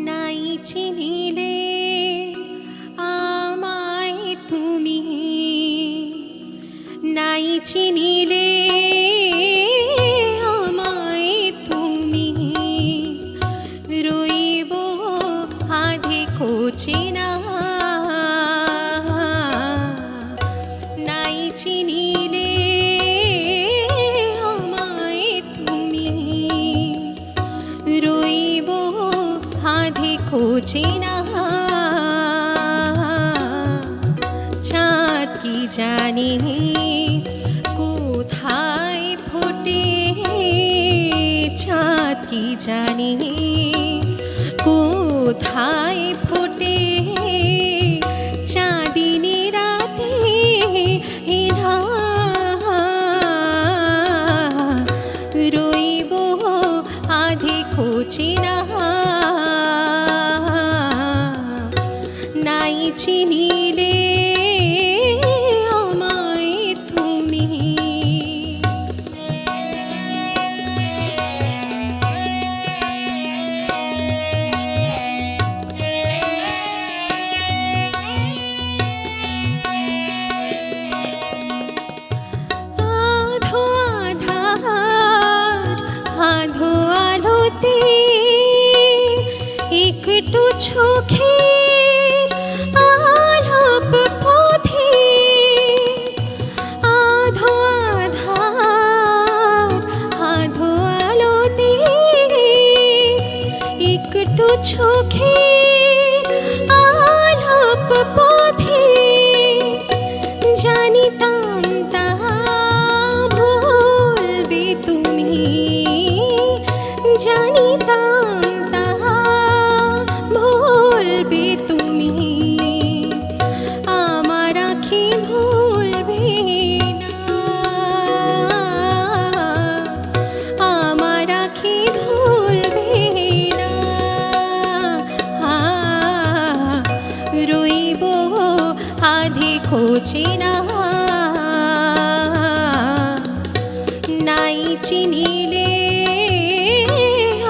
নাই চিনিলে আমায় তুমি, নাই চিনিলে আমায় তুমি, রইব আধে কোচিনা। নাই চিনিলে আমায় তুমি, রইব আধে কোচিনা। চাঁদ কি জানে কোথায় ফোটে, চাঁদ কি জানে কোথায় ফোটে, চাঁদিনী রাতে এরা রইব আধে কোচিনা। নাই চিনিলে আমায় তুমি। আধো আধার আধো আলোতে একটু চোখের আলাপ পথে, আধো আধার আধো আলোতে একটু চোখের আলাপ পথে, জানিতাম তাহা ভুলবে তুমি, জানিতাম তাহা ভুলবে তুমি, আমার আঁখি ভুলবে না, আমার আঁখি ভুলবে না। রইব আধে কোচিনা। নাই চিনিলে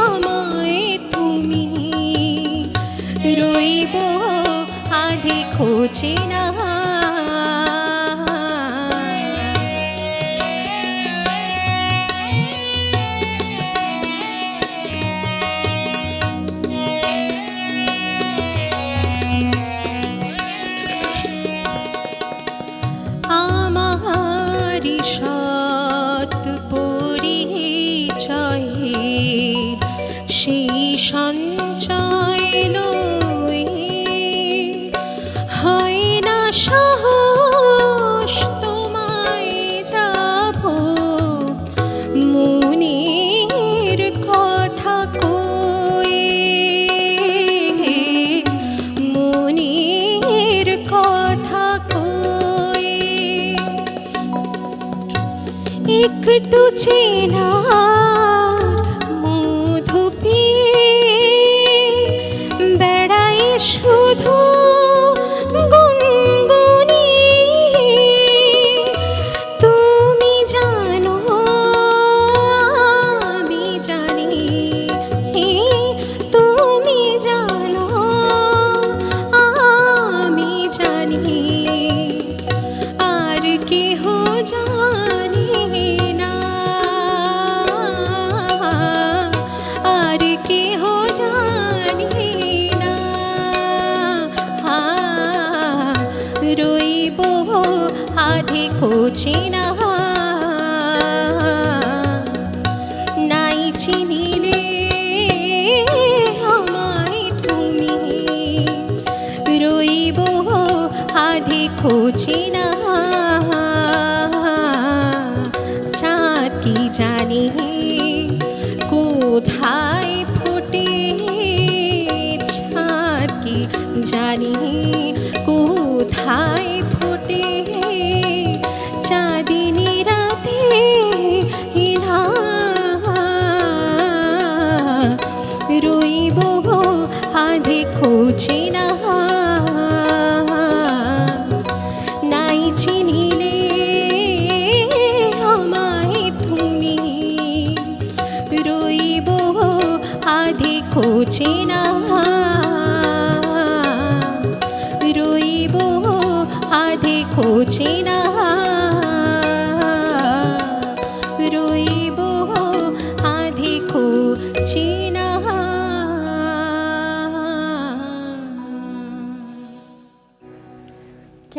আমায় তুমি, রইব আধে কোচিনা। আমার সৎ পরিচয়ের সেই সঞ্চয় লয়ে হয় না সাহস তোমায় যাব মনের কথা কয়ে, মনের কথা কয়ে। একটু চেনার মধু পেয়ে বেড়াই শুধু গুনগুনিয়ে। তুমি জানো আমি জানি, তুমি জানো আমি জানি, আর কেহ জানে না, আর কেহ জানে না। রইব আধে কোচিনা। নাই চিনিলে আমায় তুমি, রইব আধে কোচিনা। চাঁদ কি জানে কোথায় ফোটে, চাঁদ কি জানে কোথায় ফোটে, চাঁদিনী রাতে এরা রইব আধে কোচিনা। নাই চিনিলে আমায় তুমি, রই রইব আধে খোঁচে না, রইব আধে খোঁচে না।